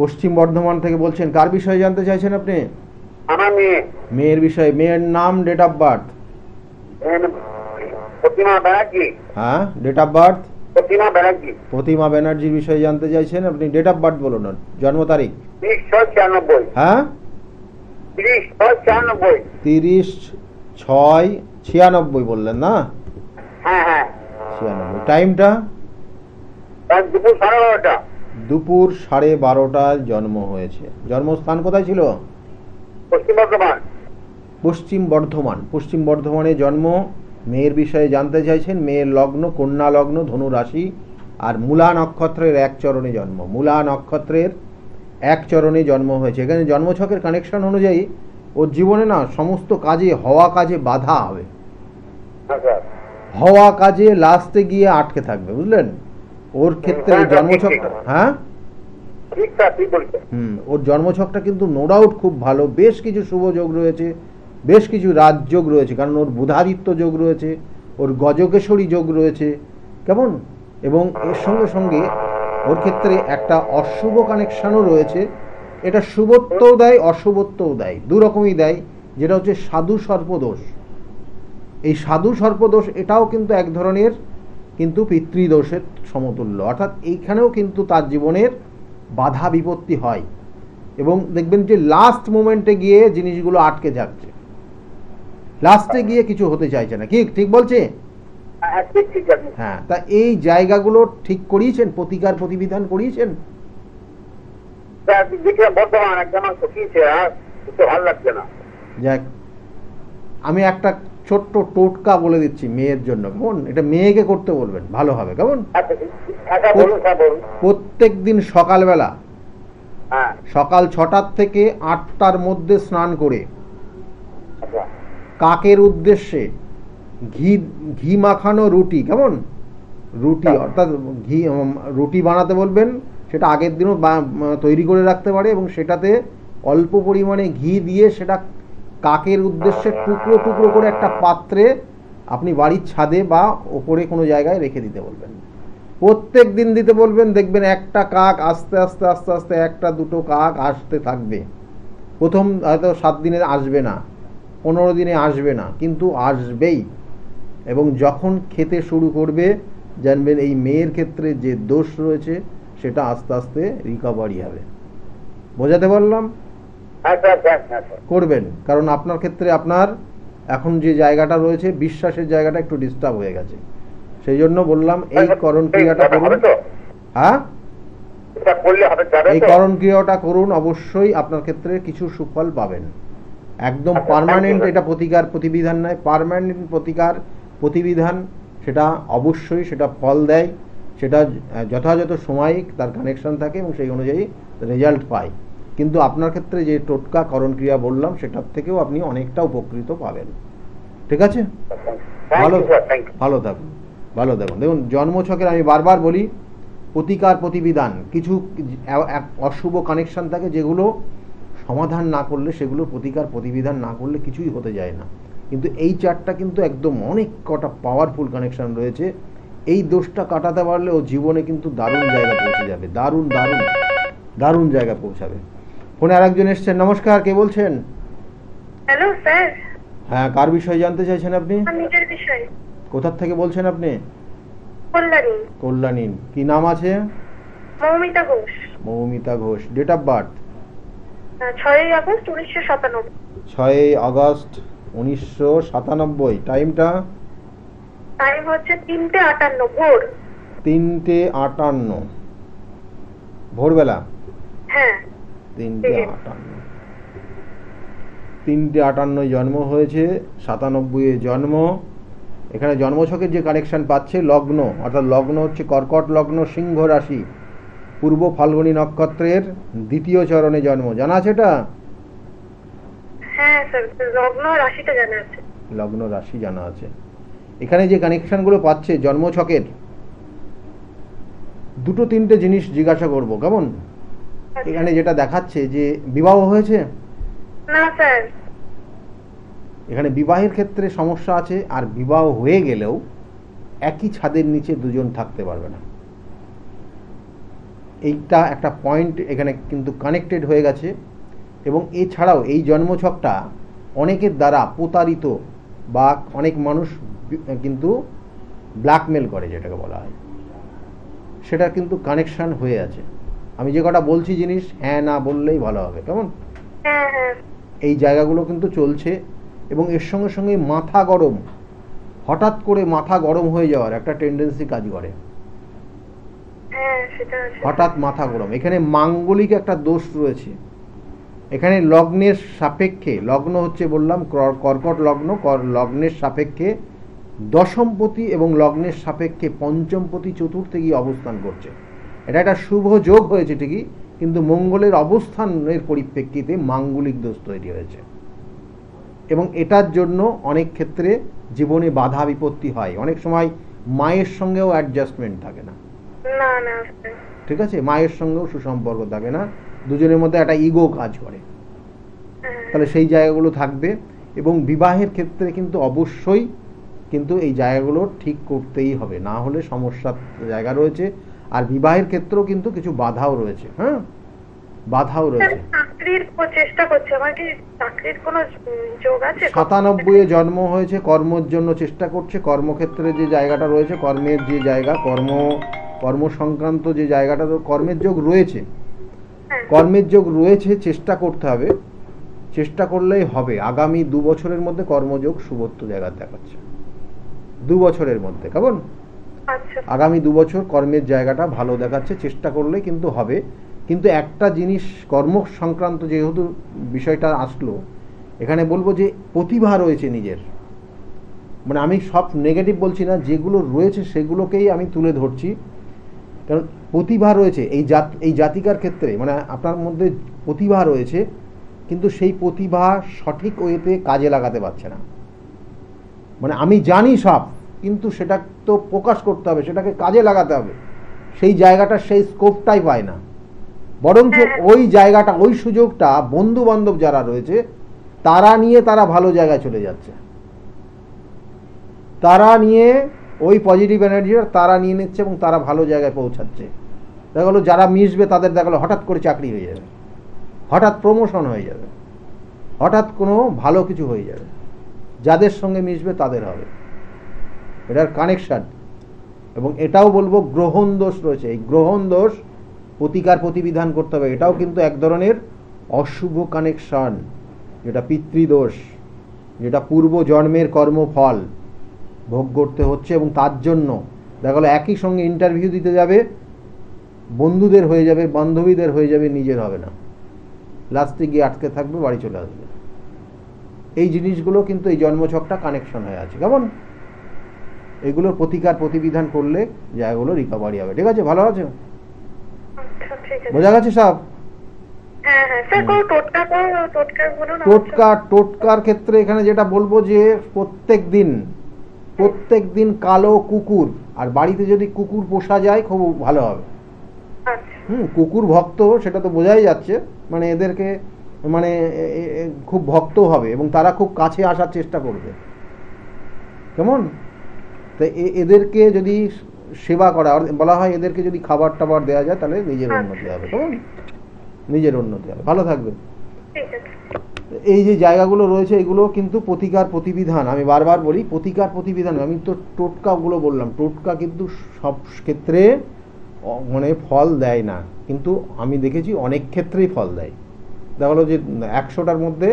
[SPEAKER 1] পশ্চিম বর্ধমান থেকে বলছেন, কার বিষয়ে জানতে চাইছেন আপনি?
[SPEAKER 2] আমার মেয়ে।
[SPEAKER 1] মেয়ের বিষয়ে। মেয়ের নাম, ডেট অফ বার্থ?
[SPEAKER 2] প্রতিমা ব্যানার্জি।
[SPEAKER 1] হ্যাঁ, ডেট অফ বার্থ?
[SPEAKER 2] প্রতিমা ব্যানার্জি।
[SPEAKER 1] প্রতিমা ব্যানার্জির বিষয়ে জানতে চাইছেন আপনি। ডেট অফ বার্থ বলুন, জন্ম তারিখ।
[SPEAKER 2] 30/6/96।
[SPEAKER 1] হ্যাঁ,
[SPEAKER 2] 30/6/96।
[SPEAKER 1] 30/6/96 বললেন না?
[SPEAKER 2] হ্যাঁ হ্যাঁ।
[SPEAKER 1] 96। টাইমটা?
[SPEAKER 2] দুপুর 12:30।
[SPEAKER 1] দুপুর 12:30টায় জন্ম হয়েছে। জন্মস্থান কোথায় ছিল?
[SPEAKER 2] পশ্চিম বর্ধমান।
[SPEAKER 1] পশ্চিম বর্ধমান। পশ্চিম বর্ধমানে জন্ম। মেয়ের বিষয়ে জানতে চাইছেন। মেয়ের লগ্ন কন্যা লগ্ন, ধনু রাশি, আর মূলা নক্ষত্রের 1 চরণে জন্ম। মূলা নক্ষত্রের 1 চরণে জন্ম হয়েছে। এখানে জন্মছকের কানেকশন অনুযায়ী ওর জীবনে না সমস্ত কাজে, হওয়া কাজে বাধা হবে। হওয়া কাজে লাস্টে গিয়ে আটকে থাকবে, বুঝলেন? ওর ক্ষেত্রে জন্মছকটা, হ্যাঁ ওর জন্মছকটা কিন্তু নো ডাউট খুব ভালো। বেশ কিছু শুভ যোগ রয়েছে, বেশ কিছু রাজযোগ রয়েছে, কারণ ওর বুধাদিত্য যোগ রয়েছে, ওর গজকেশরী যোগ রয়েছে, কেমন? এবং এর সঙ্গে সঙ্গে ওর ক্ষেত্রে একটা অশুভ কানেকশানও রয়েছে। এটা শুভত্বও দেয়, অশুভত্বও দেয়, দু রকমই দেয়, যেটা হচ্ছে সাধু সর্পদোষ। এই সাধু সর্পদোষ এটাও কিন্তু এক ধরনের কিন্তু পিতৃদোষের সমতুল্য, অর্থাৎ এইখানেও কিন্তু তার জীবনের বাধা বিপত্তি হয় এবং দেখবেন যে লাস্ট মোমেন্টে গিয়ে জিনিসগুলো আটকে যাচ্ছে, লাস্টে গিয়ে কিছু হতে চাইছে না। কি ঠিক বলছে? হ্যাঁ, তা এই জায়গাগুলো ঠিক করিয়েছেন, প্রতিকার প্রতিবিধান করিয়েছেন? যাক, আমি একটা ছোট্ট টোটকা বলে দিচ্ছি মেয়ের জন্য, কেমন? এটা মেয়েকে করতে বলবেন, ভালো হবে, কেমন? প্রত্যেক দিন সকালবেলা সকাল 6টার থেকে 8টার মধ্যে স্নান করে কাকের উদ্দেশ্যে ঘি মাখানো রুটি, কেমন? রুটি, অর্থাৎ রুটি বানাতে বলবেন। সেটা আগের দিনও তৈরি করে রাখতে পারে এবং সেটাতে অল্প পরিমাণে ঘি দিয়ে সেটা কাকের উদ্দেশ্যে টুকরো টুকরো করে একটা পাত্রে আপনি বাড়ির ছাদে বা ওপরে কোনো জায়গায় রেখে দিতে বলবেন। প্রত্যেক দিন দিতে বলবেন। দেখবেন একটা কাক আস্তে আস্তে আস্তে আস্তে 1টা 2টো কাক আসতে থাকবে। প্রথম হয়তো 7 দিনে আসবে না, 15 দিনে আসবে না, কিন্তু আসবেই। এবং যখন খেতে শুরু করবে জানবেন এই মেয়ের ক্ষেত্রে যে দোষ রয়েছে সেটা আস্তে আস্তে রিকভারি হবে। বোঝাতে পারলাম? করবেন, কারণ আপনার ক্ষেত্রে আপনার এখন যে জায়গাটা রয়েছে, বিশ্বাসের জায়গাটা একটু ডিস্টার্ব হয়ে গেছে। সেই জন্য বললাম এই করণ ক্রিয়াটা করুন। হ্যাঁ, এই করণ ক্রিয়াটা করুন, অবশ্যই আপনার ক্ষেত্রে কিছু সুফল পাবেন। একদম পার্মানেন্ট এটা প্রতিকার প্রতিবিধান নয়, পার্মানেন্ট প্রতিকার প্রতিবিধান সেটা অবশ্যই সেটা ফল দেয়, সেটা যথাযথ সময় তার কানেকশন থাকে এবং সেই অনুযায়ী রেজাল্ট পায়। কিন্তু আপনার ক্ষেত্রে যে টোটকা করণ ক্রিয়া বললাম সেটার থেকেও আপনি অনেকটা উপকৃত পাবেন। ঠিক আছে? ভালো ভালো থাকুন, ভালো থাকুন। দেখুন, জন্মছকের আমি বারবার বলি প্রতিকার প্রতিবিধান, কিছু অশুভ কানেকশন থাকে যেগুলো সমাধান না করলে, সেগুলো প্রতিকার প্রতিবিধান না করলে কিছুই হতে যায় না। কিন্তু এই চারটা কিন্তু একদম অনেক কটা পাওয়ারফুল কানেকশন রয়েছে। এই দোষটা কাটাতে পারলে ও জীবনে কিন্তু দারুণ জায়গা পৌঁছে যাবে, দারুণ দারুণ দারুণ জায়গা পৌঁছাবে। ফোনে আরেকজন এসছেন। নমস্কার, কে বলছেন?
[SPEAKER 3] Hello sir.
[SPEAKER 1] হ্যাঁ, কার বিষয়ে জানতে চাইছেন আপনি?
[SPEAKER 3] নিজের বিষয়ে।
[SPEAKER 1] কোথা থেকে বলছেন আপনি?
[SPEAKER 3] কল্যাণী।
[SPEAKER 1] কল্যাণী। কি নাম আছে?
[SPEAKER 3] Moumita Ghosh.
[SPEAKER 1] Moumita Ghosh. Date of birth?
[SPEAKER 3] 6ই আগস্ট 1997।
[SPEAKER 1] 6ই আগস্ট 1997। টাইমটা?
[SPEAKER 3] টাইম হচ্ছে 3:58 ভোর।
[SPEAKER 1] 3:58 ভোরবেলা।
[SPEAKER 3] হ্যাঁ
[SPEAKER 1] 3:58 3:58 জন্ম হয়েছে, 97 জন্ম। এখানে জন্মছকের যে কানেকশন পাচ্ছে লগ্ন, অর্থাৎ লগ্ন হচ্ছে কর্কট লগ্ন, সিংহ রাশি, পূর্ব ফাল্গুনী নক্ষত্রের 2য় চরণে জন্ম। জানা আছে এটা?
[SPEAKER 3] হ্যাঁ স্যার, লগ্ন রাশিটা জানা আছে।
[SPEAKER 1] লগ্ন রাশি জানা আছে। এখানে যে কানেকশনগুলো পাচ্ছে জন্মছকের, 2-3টে জিনিস জিজ্ঞাসা করব, কেমন?
[SPEAKER 3] আচ্ছা।
[SPEAKER 1] এখানে যেটা দেখাচ্ছে যে বিবাহ হয়েছে,
[SPEAKER 3] না স্যার।
[SPEAKER 1] এখানে বিবাহের ক্ষেত্রে সমস্যা আছে। আর বিবাহ হয়ে গেলেও একই ছাদের নিচে দুজন থাকতে পারবে না। এইটা একটা পয়েন্ট এখানে কিন্তু কানেক্টেড হয়ে গেছে। এবং এছাড়াও এই জন্মছকটা অনেকের দ্বারা প্রতারিত, বা অনেক মানুষ কিন্তু ব্ল্যাকমেল করে, যেটাকে বলা হয়, সেটা কিন্তু কানেকশন হয়ে আছে। আমি যে কটা বলছি জিনিস হ্যাঁ না বললেই ভালো হবে, কেমন?
[SPEAKER 3] হ্যাঁ হ্যাঁ
[SPEAKER 1] এই জায়গাগুলো কিন্তু চলছে। এবং এর সঙ্গে সঙ্গে মাথা গরম, হঠাৎ করে মাথা গরম হয়ে যাওয়ার একটা টেন্ডেন্সি কাজ করে।
[SPEAKER 3] হ্যাঁ সেটা আছে।
[SPEAKER 1] হঠাৎ মাথা গরম। এখানে মাঙ্গলিক একটা দোষ রয়েছে। এখানে লগ্নের সাপেক্ষে, লগ্ন হচ্ছে বললাম কর্কট লগ্ন, লগ্নের সাপেক্ষে দশমপতি এবং লগ্নের সাপেক্ষে পঞ্চমপতি চতুর্থে গিয়ে অবস্থান করছে। এটা একটা শুভ যোগ হয়েছে ঠিকই, কিন্তু মঙ্গলের অবস্থানের পরিপ্রেক্ষিতে মাঙ্গলিক দোষ তৈরি হয়েছে। এবং এটার জন্য অনেক ক্ষেত্রে জীবনে বাধা বিপত্তি হয়। অনেক সময় মায়ের সঙ্গেও অ্যাডজাস্টমেন্ট থাকে না,
[SPEAKER 3] না না স্যার।
[SPEAKER 1] ঠিক আছে? মায়ের সঙ্গেও সুসম্পর্ক থাকে না, দুজনের মধ্যে একটা ইগো কাজ করে। তাহলে সেই জায়গাগুলো থাকবে। এবং বিবাহের ক্ষেত্রে কিন্তু অবশ্যই কিন্তু এই জায়গাগুলো ঠিক করতেই হবে, না হলে সমস্যার জায়গা রয়েছে। আর বিবাহের ক্ষেত্রেও কিন্তু কিছু বাধাও রয়েছে। হ্যাঁ, বাধাও রয়েছে।
[SPEAKER 3] চাকরির চেষ্টা করছে, আমার কি চাকরির কোনো যোগ আছে?
[SPEAKER 1] 97 জন্ম হয়েছে, কর্মের জন্য চেষ্টা করছে। কর্মক্ষেত্রে যে জায়গাটা রয়েছে, কর্মের যে জায়গা, কর্ম সংক্রান্ত যে জায়গাটা, কর্মের যোগ রয়েছে, কর্মের যোগ রয়েছে, চেষ্টা করতে হবে। চেষ্টা করলেই হবে। আগামী 2 বছরের মধ্যে কর্মযোগ শুভত্ব জায়গা দেখাচ্ছে, 2 বছরের মধ্যে, কেমন?
[SPEAKER 3] আচ্ছা
[SPEAKER 1] আগামী 2 বছর কর্মের জায়গাটা ভালো দেখাচ্ছে, চেষ্টা করলে কিন্তু হবে। কিন্তু একটা জিনিস, কর্ম সংক্রান্ত যেহেতু বিষয়টা আসলো, এখানে বলবো যে প্রতিভা রয়েছে নিজের, মানে আমি সব নেগেটিভ বলছি না, যেগুলো রয়েছে সেগুলোকেই আমি তুলে ধরছি। কারণ প্রতিভা রয়েছে এই জাতিকার ক্ষেত্রে, মানে আপনার মধ্যে প্রতিভা রয়েছে, কিন্তু সেই প্রতিভা সঠিক ওয়েতে কাজে লাগাতে পারছে না। মানে আমি জানি সব, কিন্তু সেটা তো প্রকাশ করতে হবে, সেটাকে কাজে লাগাতে হবে। সেই জায়গাটা, সেই স্কোপটাই পায় না। বরঞ্চ ওই জায়গাটা, ওই সুযোগটা বন্ধু বান্ধব যারা রয়েছে তারা নিয়ে তারা ভালো জায়গায় চলে যাচ্ছে, তারা নিয়ে ওই পজিটিভ এনার্জিটা তারা নিয়ে নিচ্ছে এবং তারা ভালো জায়গায় পৌঁছাচ্ছে। দেখা গেলো যারা মিশবে তাদের দেখা গেলো হঠাৎ করে চাকরি হয়ে যাবে, হঠাৎ প্রমোশন হয়ে যাবে, হঠাৎ কোনো ভালো কিছু হয়ে যাবে। যাদের সঙ্গে মিশবে তাদের হবে, এটার কানেকশান। এবং এটাও বলবো গ্রহণ দোষ রয়েছে। এই গ্রহণ দোষ প্রতিকার প্রতিবিধান করতে হবে। এটাও কিন্তু এক ধরনের অশুভ কানেকশান, যেটা পিতৃদোষ, যেটা পূর্ব জন্মের কর্মফল ভোগ করতে হচ্ছে। এবং তার জন্য দেখা গেলো একই সঙ্গে ইন্টারভিউ দিতে যাবে, বন্ধুদের হয়ে যাবে, বান্ধবীদের হয়ে যাবে, নিজের হবে না, লাস্টে গিয়ে আটকে থাকবে, বাড়ি চলে আসবে। এই জিনিসগুলো কিন্তু এই জন্মছকটা কানেকশন হয়ে আছে, কেমন? এগুলোর প্রতিকার প্রতিবিধান করলে জায়গাগুলো রিকভারি হবে। ঠিক আছে, ভালো আছে? বোঝা গেছে সব? টোটকার ক্ষেত্রে এখানে যেটা বলবো যে প্রত্যেক দিন কালো কুকুর, আর বাড়িতে যদি কুকুর পোষা যায় খুব ভালো হবে। কুকুর ভক্ত সেটা তো বোঝাই যাচ্ছে, মানে এদেরকে মানে খুব ভক্ত হবে এবং তারা খুব কাছে আসার চেষ্টা করবে, কেমন? তো এদেরকে যদি সেবা করা, বলা হয় এদেরকে যদি খাবার টাবার দেওয়া যায় তাহলে নিজের উন্নতি হবে, কেমন? নিজের উন্নতি হবে, ভালো থাকবে। এই যে জায়গাগুলো রয়েছে এগুলো কিন্তু প্রতিকার প্রতিবিধান, আমি বারবার বলি প্রতিকার প্রতিবিধান। আমি তো টোটকাগুলো বললাম, টোটকা কিন্তু সব ক্ষেত্রে মানে ফল দেয় না, কিন্তু আমি দেখেছি অনেক ক্ষেত্রেই ফল দেয়। দেখা গেলো যে 100টার মধ্যে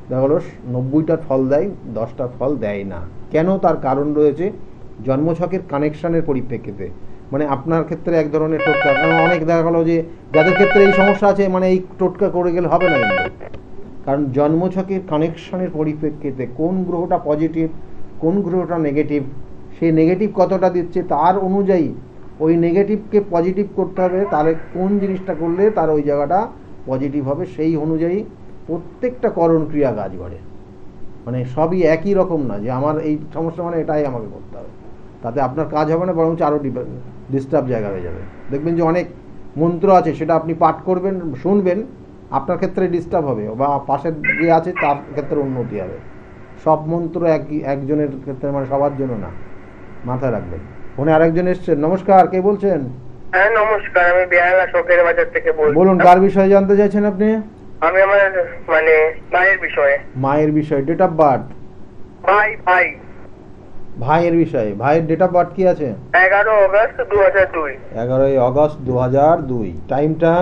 [SPEAKER 1] দেখা গেলো 90টার ফল দেয়, 10টার ফল দেয় না। কেন? তার কারণ রয়েছে জন্মছকের কানেকশানের পরিপ্রেক্ষিতে। মানে আপনার ক্ষেত্রে এক ধরনের টোটকা, কারণ অনেক দেখা গেলো যে যাদের ক্ষেত্রে এই সমস্যা আছে মানে এই টোটকা করে গেলে হবে না কিন্তু, কারণ জন্মছকের কানেকশনের পরিপ্রেক্ষিতে কোন গ্রহটা পজিটিভ কোন গ্রহটা নেগেটিভ, সেই নেগেটিভ কতটা দিচ্ছে তার অনুযায়ী ওই নেগেটিভকে পজিটিভ করতে হবে, তাহলে কোন জিনিসটা করলে তার ওই জায়গাটা পজিটিভ হবে সেই অনুযায়ী প্রত্যেকটা করণ ক্রিয়া কাজ করে। মানে সবই একই রকম না যে আমার এই সমস্যা মানে এটাই আমাকে করতে হবে, তাতে আপনার কাজ হবে না, বরং আরও ডিস্টার্ব জায়গা হয়ে যাবে। দেখবেন যে অনেক মন্ত্র আছে সেটা আপনি পাঠ করবেন শুনবেন, আপনার ক্ষেত্রে ডিস্টার্ব হবে বা পাশের যে আছে তার ক্ষেত্রে উন্নতি হবে। সব মন্ত্র একজনের ক্ষেত্রে মানে সবার জন্য না, মাথায় রাখবেন। ফোনে আরেকজন এসছেন, নমস্কার, কে বলছেন?
[SPEAKER 2] হ্যাঁ নমস্কার, আমি বেহালা শোকের বাজার থেকে বলছি।
[SPEAKER 1] বলুন, কার বিষয়ে জানতে চাইছেন আপনি?
[SPEAKER 2] আমি আমার মানে মায়ের বিষয়ে।
[SPEAKER 1] মায়ের বিষয়ে, ডেট অফ বার্থ? ভাইয়ের বিষয়ে, ভাইয়ের ডেট অফ বার্থ কি আছে?
[SPEAKER 2] 11 অগস্ট 2002।
[SPEAKER 1] 11 অগস্ট 2002। টাইমটা?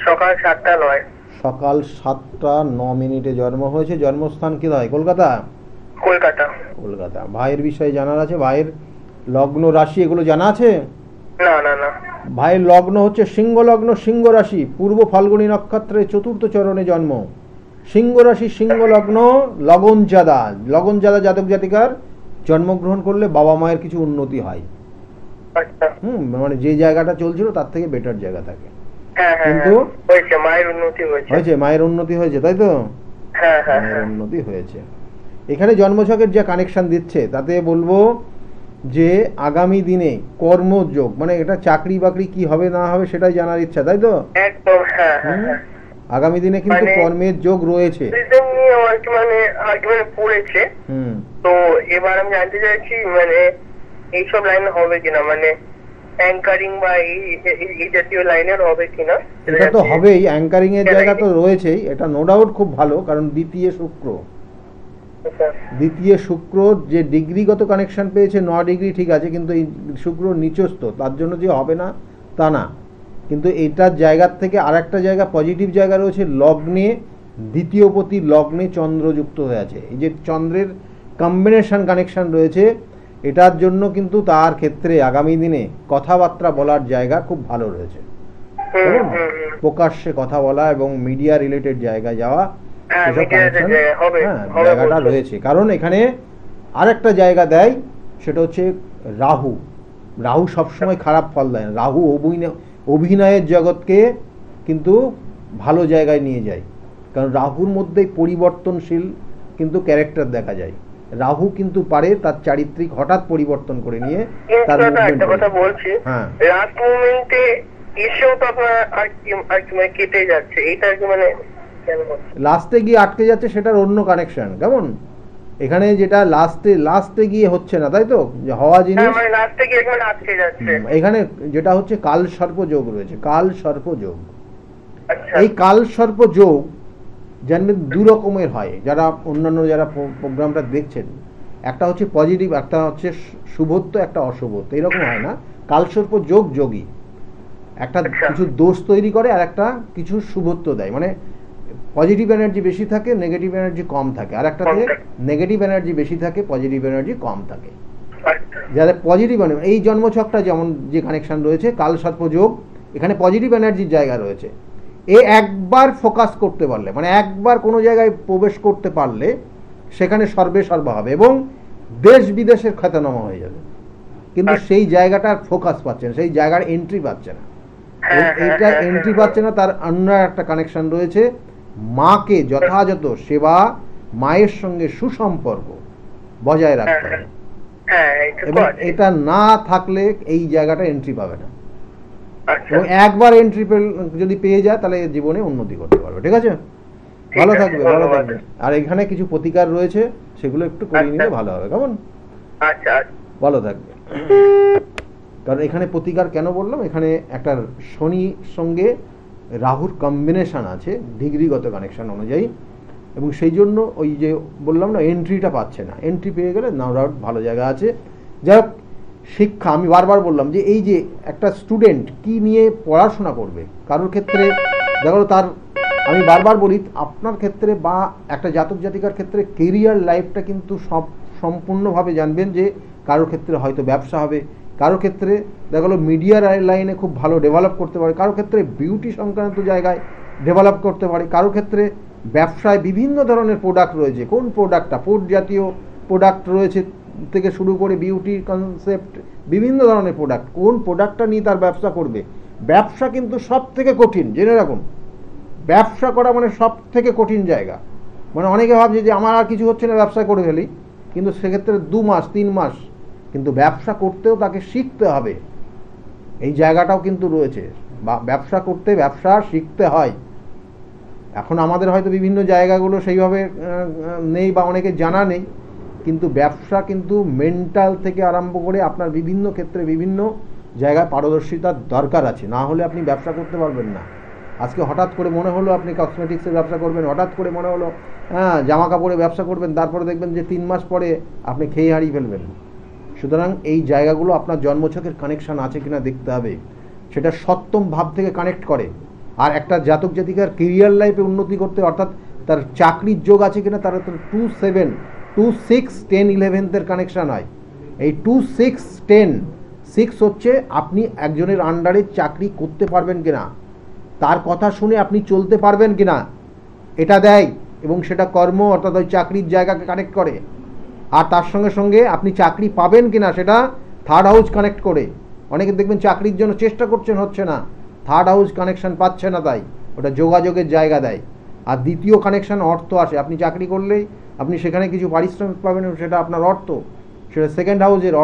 [SPEAKER 2] সকাল 7:09।
[SPEAKER 1] সকাল 7:09 জন্ম হয়েছে। জন্মস্থান কোথায়? কলকাতা?
[SPEAKER 2] কলকাতা।
[SPEAKER 1] কলকাতা। ভাইয়ের বিষয়ে জানার আছে? ভাইয়ের লগ্ন রাশি এগুলো জানা আছে?
[SPEAKER 2] না না না।
[SPEAKER 1] ভাইয়ের লগ্ন হচ্ছে সিংহ লগ্ন, সিংহ রাশি, পূর্ব ফাল্গুনী নক্ষত্রে চতুর্থ চরণে জন্ম। সিংহ রাশি, সিংহ লগ্ন, লগনজাদা। লগনজাদা জাতক জাতিকার জন্মগ্রহণ করলে বাবা মায়ের কিছু উন্নতি হয়।
[SPEAKER 2] আচ্ছা।
[SPEAKER 1] মানে যে জায়গাটা চলছিল তার থেকে বেটার জায়গা থাকে।
[SPEAKER 2] হ্যাঁ হ্যাঁ,
[SPEAKER 1] কিন্তু
[SPEAKER 2] হয়েছে, মায়ের উন্নতি হয়েছে।
[SPEAKER 1] মায়ের উন্নতি হয়েছে, তাই তো?
[SPEAKER 2] হ্যাঁ হ্যাঁ,
[SPEAKER 1] মায়ের উন্নতি হয়েছে। এখানে জন্মছকের যে কানেকশন দিচ্ছে তাতে বলবো যে আগামী দিনে কর্মযোগ, মানে এটা চাকরি বাকরি কি হবে না হবে সেটাই জানার ইচ্ছা, তাই তো?
[SPEAKER 2] একদম। হ্যাঁ হ্যাঁ,
[SPEAKER 1] আগামী দিনে কিন্তু কর্মের যোগ রয়েছে।
[SPEAKER 2] মানে পড়েছে। তো এবার আমি জানতে চাইছি মানে এইসব লাইন হবে কিনা, মানে অ্যাঙ্কারিং বা এই জাতীয় লাইনের হবে কিনা?
[SPEAKER 1] এটা তো হবেই, অ্যাঙ্কারিং এর জায়গা তো রয়েছেই, এটা নো ডাউট খুব ভালো, কারণ দ্বিতীয় শুক্র যে ডিগ্রিগত কানেকশন পেয়েছে 9 ডিগ্রি, ঠিক আছে, কিন্তু এই শুক্র নিচস্থ, তার জন্য যে হবে না তা না, কিন্তু এটার জায়গার থেকে আর একটা জায়গা পজিটিভ জায়গা রয়েছে। লগ্নে দ্বিতীয়পতি লগ্নে চন্দ্রযুক্ত হয়ে আছে, এই যে চন্দ্রের কম্বিনেশন কানেকশন রয়েছে, এটার জন্য কিন্তু তার ক্ষেত্রে আগামী দিনে কথাবার্তা বলার জায়গা খুব ভালো রয়েছে। প্রকাশ্যে কথা বলা এবং মিডিয়া রিলেটেড জায়গায় যাওয়া, জায়গাটা রয়েছে। কারণ এখানে আরেকটা জায়গা দেয়, সেটা হচ্ছে রাহু। রাহু সবসময় খারাপ ফল দেয় না, রাহু অভিনয়ের জগৎকে কিন্তু ভালো জায়গায় নিয়ে যায়, কারণ রাহুর মধ্যেই পরিবর্তনশীল কিন্তু ক্যারেক্টার দেখা যায়। রাহু কিন্তু পারে তার চারিত্রিক হঠাৎ পরিবর্তন করে নিয়ে তার
[SPEAKER 2] কথা বলছি। হ্যাঁ, লাস্ট মোমেন্টে এসেও তো আপনার আর কি মানে কেটে যাচ্ছে, এইটা আর কি মানে
[SPEAKER 1] লাস্টে গিয়ে আটকে যাচ্ছে, সেটার অন্য কানেকশন। কেমন এখানে যেটা লাস্টে গিয়ে হচ্ছে না, তাই তো? যে হওয়া জিনিস
[SPEAKER 2] লাস্টে গিয়ে এখানে আটকে যাচ্ছে।
[SPEAKER 1] এখানে যেটা হচ্ছে কাল সর্প যোগ রয়েছে, কাল সর্প যোগ। এই কাল সর্প যোগ জানবেন দু রকমের হয়, যারা অন্যান্য যারা প্রোগ্রামটা দেখছেন, একটা হচ্ছে পজিটিভ, একটা হচ্ছে শুভত্ব, একটা অশুভত্ব, এরকম হয় না। কালসর্প যোগ যোগী একটা কিছু দোষ তৈরি করে আর একটা কিছু শুভত্ব দেয়, মানে পজিটিভ এনার্জি বেশি থাকে, নেগেটিভ এনার্জি কম থাকে, আর একটাতে নেগেটিভ এনার্জি বেশি থাকে, পজিটিভ এনার্জি কম থাকে। যাদের পজিটিভ এই জন্মছকটা যেমন যে কানেকশন রয়েছে কালসর্প যোগ, এখানে পজিটিভ এনার্জির জায়গা রয়েছে। একবার ফোকাস করতে পারলে, মানে একবার কোনো জায়গায় প্রবেশ করতে পারলে সেখানে সর্বে হবে এবং দেশ বিদেশের খ্যাতনামা হয়ে যাবে, কিন্তু সেই জায়গাটার ফোকাস পাচ্ছে না, সেই জায়গার এন্ট্রি পাচ্ছে না। এইটা এন্ট্রি পাচ্ছে না, তার অন্য একটা কানেকশন রয়েছে, মাকে যথাযথ সেবা, মায়ের সঙ্গে সুসম্পর্ক বজায় রাখতে হবে, এবং এটা না থাকলে এই জায়গাটা এন্ট্রি পাবে না। এবং একবার এন্ট্রি যদি পেয়ে যায় তাহলে জীবনে উন্নতি করতে পারবে। ঠিক আছে, ভালো থাকবে। আর এখানে কিছু প্রতিকার রয়েছে, সেগুলো একটু করে নিলে ভালো হবে। কেমন?
[SPEAKER 2] আচ্ছা,
[SPEAKER 1] ভালো থাকবে। কারণ এখানে প্রতিকার কেন বললাম, এখানে একটা শনির সঙ্গে রাহুর কম্বিনেশন আছে ডিগ্রিগত কানেকশন অনুযায়ী, এবং সেই জন্য ওই যে বললাম না, এন্ট্রিটা পাচ্ছে না। এন্ট্রি পেয়ে গেলে নো ডাউট ভালো জায়গা আছে। যাই হোক, শিক্ষা, আমি বারবার বললাম যে এই যে একটা স্টুডেন্ট কি নিয়ে পড়াশোনা করবে, কারোর ক্ষেত্রে দেখো তার, আমি বারবার বলি আপনার ক্ষেত্রে বা একটা জাতক জাতিকার ক্ষেত্রে কেরিয়ার লাইফটা কিন্তু সম্পূর্ণভাবে জানবেন যে কারোর ক্ষেত্রে হয়তো ব্যবসা হবে, কারো ক্ষেত্রে দেখা গেলো মিডিয়া লাইনে খুব ভালো ডেভেলপ করতে পারে, কারো ক্ষেত্রে বিউটি সংক্রান্ত জায়গায় ডেভেলপ করতে পারে, কারো ক্ষেত্রে ব্যবসায় বিভিন্ন ধরনের প্রোডাক্ট রয়েছে, কোন প্রোডাক্টটা ফুড জাতীয় প্রোডাক্ট রয়েছে থেকে শুরু করে বিউটি কনসেপ্ট বিভিন্ন ধরনের প্রোডাক্ট, কোন প্রোডাক্টটা নিয়ে তার ব্যবসা করবে। ব্যবসা কিন্তু সব থেকে কঠিন, জেনে রাখুন, ব্যবসা করা মানে সব থেকে কঠিন জায়গা। মানে অনেকে ভাবছে যে আমার আর কিছু হচ্ছে না, ব্যবসা করে ফেলি, কিন্তু সেক্ষেত্রে 2 মাস 3 মাস কিন্তু ব্যবসা করতেও তাকে শিখতে হবে, এই জায়গাটাও কিন্তু রয়েছে। ব্যবসা করতে ব্যবসা শিখতে হয়। এখন আমাদের হয়তো বিভিন্ন জায়গাগুলো সেইভাবে নেই বা অনেকে জানা নেই, কিন্তু ব্যবসা কিন্তু মেন্টাল থেকে আরম্ভ করে আপনার বিভিন্ন ক্ষেত্রে বিভিন্ন জায়গায় পারদর্শিতার দরকার আছে, না হলে আপনি ব্যবসা করতে পারবেন না। আজকে হঠাৎ করে মনে হলো আপনি কসমেটিক্সের ব্যবসা করবেন, হঠাৎ করে মনে হলো জামা কাপড়ের ব্যবসা করবেন, তারপরে দেখবেন যে 3 মাস পরে আপনি খেয়ে হারিয়ে ফেলবেন। সুতরাং এই জায়গাগুলো আপনার জন্মছকের কানেকশান আছে কিনা দেখতে হবে, সেটা সপ্তম ভাব থেকে কানেক্ট করে। আর একটা জাতক জাতিকার কেরিয়ার লাইফে উন্নতি করতে, অর্থাৎ তার চাকরির যোগ আছে কিনা, তারা তো 2, 7, 2, 6, 10, 11 কানেকশান হয়। এই 2, 6, 10, 6 হচ্ছে আপনি একজনের আন্ডারে চাকরি করতে পারবেন কিনা, তার কথা শুনে আপনি চলতে পারবেন কিনা, এটা দেয়। এবং সেটা কর্ম অর্থাৎ ওই চাকরির জায়গাকে কানেক্ট করে। আর তার সঙ্গে সঙ্গে আপনি চাকরি পাবেন কিনা সেটা 3rd হাউস কানেক্ট করে। অনেকে দেখবেন চাকরির জন্য চেষ্টা করছেন, হচ্ছে না, 3rd হাউস কানেকশন পাচ্ছে না, তাই ওটা যোগাযোগের জায়গা দেয়। আর দ্বিতীয় কানেকশন অর্থ আসে, আপনি চাকরি করলেই আপনি সেখানে কিছু পারিশ্রমিক পাবেন, সেটা আপনার অর্থ, সেটা 2nd হাউসের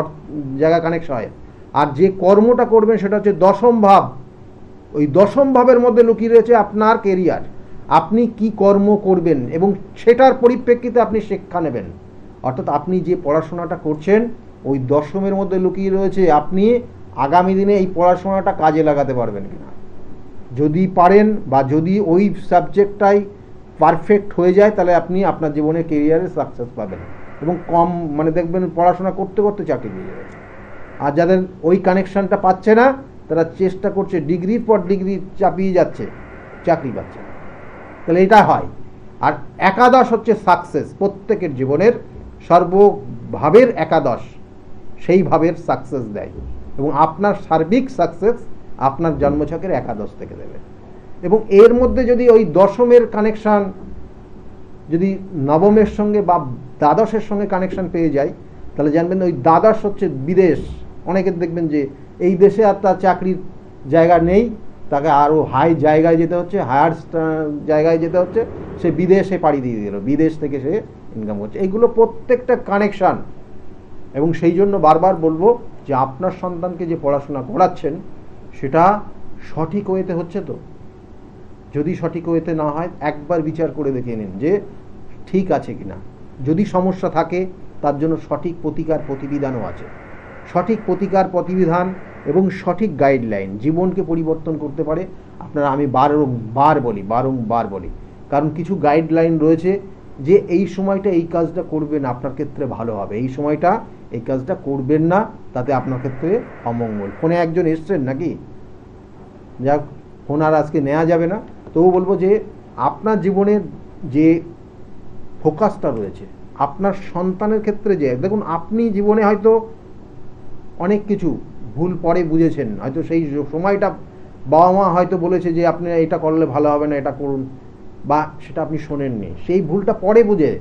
[SPEAKER 1] জায়গা কানেকশন হয়। আর যে কর্মটা করবেন সেটা হচ্ছে 10ম ভাব। ওই 10ম ভাবের মধ্যে লুকিয়ে রয়েছে আপনার কেরিয়ার, আপনি কি কর্ম করবেন এবং সেটার পরিপ্রেক্ষিতে আপনি শিক্ষা নেবেন। অর্থাৎ আপনি যে পড়াশোনাটা করছেন ওই 10মের মধ্যে লুকিয়ে রয়েছে আপনি আগামী দিনে এই পড়াশোনাটা কাজে লাগাতে পারবেন কিনা। যদি পারেন বা যদি ওই সাবজেক্টটাই পারফেক্ট হয়ে যায়, তাহলে আপনি আপনার জীবনে কেরিয়ারে সাকসেস পাবেন এবং কম মানে দেখবেন পড়াশোনা করতে করতে চাকরি পেয়ে যাবে। আর যাদের ওই কানেকশানটা পাচ্ছে না, তারা চেষ্টা করছে, ডিগ্রির পর ডিগ্রি চাপিয়ে যাচ্ছে, চাকরি পাচ্ছে না। তাহলে এটা হয়। আর একাদশ হচ্ছে সাকসেস, প্রত্যেকের জীবনের সর্বভাবের একাদশ, সেই ভাবের সাকসেস দেয় এবং আপনার সার্বিক সাকসেস আপনার জন্মছকের একাদশ থেকে দেবে। এবং এর মধ্যে যদি ওই 10মের কানেকশান যদি 9মের সঙ্গে বা দ্বাদশের সঙ্গে কানেকশান পেয়ে যায়, তাহলে জানবেন ওই দ্বাদশ হচ্ছে বিদেশ। অনেকের দেখবেন যে এই দেশে আর তার চাকরির জায়গা নেই, তাকে আরও হাই জায়গায় যেতে হচ্ছে, হায়ার জায়গায় যেতে হচ্ছে, সে বিদেশে পাড়ি দিয়ে দিল, বিদেশ থেকে সে ইনকাম করছে। এইগুলো প্রত্যেকটা কানেকশান। এবং সেই জন্য বারবার বলবো যে আপনার সন্তানকে যে পড়াশোনা করাচ্ছেন সেটা সঠিক ওয়েতে হচ্ছে তো। যদি সঠিক ওয়েতে না হয় একবার বিচার করে দেখে নিন যে ঠিক আছে কিনা। যদি সমস্যা থাকে তার জন্য সঠিক প্রতিকার প্রতিবিধানও আছে। সঠিক প্রতিকার প্রতিবিধান এবং সঠিক গাইডলাইন জীবনকে পরিবর্তন করতে পারে। আপনারা আমি বারংবার বলি, কারণ কিছু গাইডলাইন রয়েছে যে এই সময়টা এই কাজটা করবেন আপনার ক্ষেত্রে ভালো হবে, এই সময়টা এই কাজটা করবেন না, তাতে আপনার ক্ষেত্রে অমঙ্গল। ফোনে একজন এসছেন নাকি, যাক ফোন আর আজকে নেওয়া যাবে না, তবু বলবো যে আপনার জীবনের যে ফোকাসটা রয়েছে আপনার সন্তানের ক্ষেত্রে, যে দেখুন আপনি জীবনে হয়তো অনেক কিছু ভুল পরে বুঝেছেন, হয়তো সেই সময়টা বাবা মা হয়তো বলেছে যে আপনি এটা করলে ভালো হবে না, এটা করুন, বা সেটা আপনি শোনেননি, সেই ভুলটা পরে বুঝে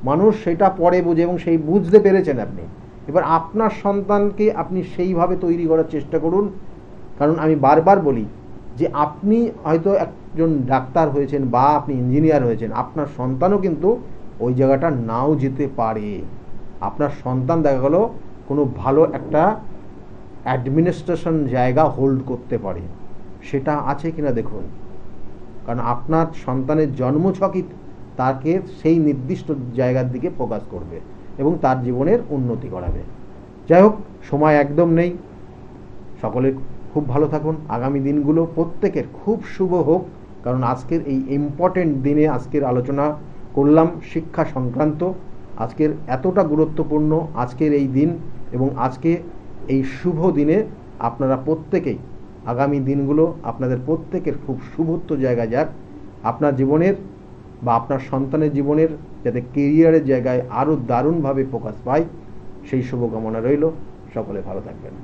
[SPEAKER 1] মানুষ সেটা পরে বুঝে এবং সেই বুঝতে পেরেছেন আপনি। এবার আপনার সন্তানকে আপনি সেইভাবে তৈরি করার চেষ্টা করুন। কারণ আমি বারবার বলি যে আপনি হয়তো একজন ডাক্তার হয়েছেন বা আপনি ইঞ্জিনিয়ার হয়েছেন, আপনার সন্তানও কিন্তু ওই জায়গাটা নাও যেতে পারে। আপনার সন্তান দেখা গেল কোনো ভালো একটা অ্যাডমিনিস্ট্রেশন জায়গা হোল্ড করতে পারে, সেটা আছে কিনা দেখুন। কারণ আপনার সন্তানের জন্মছকই তাকে সেই নির্দিষ্ট জায়গার দিকে ফোকাস করবে এবং তার জীবনের উন্নতি করাবে। যাই হোক, সময় একদম নেই। সকলে খুব ভালো থাকুন। আগামী দিনগুলো প্রত্যেকের খুব শুভ হোক। কারণ আজকের এই ইম্পর্টেন্ট দিনে আজকের আলোচনা করলাম শিক্ষা সংক্রান্ত। আজকের এতটা গুরুত্বপূর্ণ আজকের এই দিন এবং আজকে এই শুভ দিনে আপনারা প্রত্যেকেই আগামী দিনগুলো আপনাদের প্রত্যেকের খুব শুভত্ব জায়গায় যাক। আপনার জীবনের বা আপনার সন্তানের জীবনের যাতে কেরিয়ারের জায়গায় আরও দারুণভাবে ফোকাস পায়, সেই শুভকামনা রইল। সকলে ভালো থাকবেন।